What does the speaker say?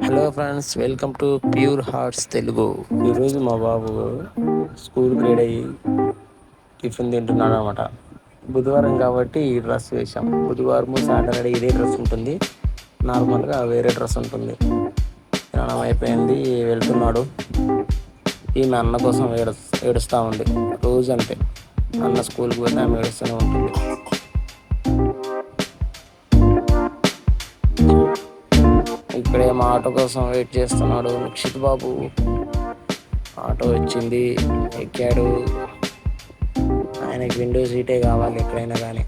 Hello friends, welcome to pure hearts Telugu. ఈరోజు మా బాబు స్కూల్కి రెడీ అయ్యి టిఫిన్ తింటున్నాడు అనమాట. బుధవారం కాబట్టి ఈ డ్రెస్ వేసాం. బుధవారం సాటర్డే ఇదే డ్రెస్ ఉంటుంది, నార్మల్గా వేరే డ్రెస్ ఉంటుంది. స్నానం అయిపోయింది, వెళ్తున్నాడు. ఈమె అన్న కోసం ఏడుస్తూ ఉంది. రోజు అంతే, అన్న స్కూల్కి పోతే ఆమె ఏడుస్తూనే ఉంటుంది. ఇక్కడే మా ఆటో కోసం వెయిట్ చేస్తున్నాడు నిక్షిత్ బాబు. ఆటో వచ్చింది, ఎక్కాడు. ఆయనకి విండో సీటే కావాలి ఎక్కడైనా కానీ.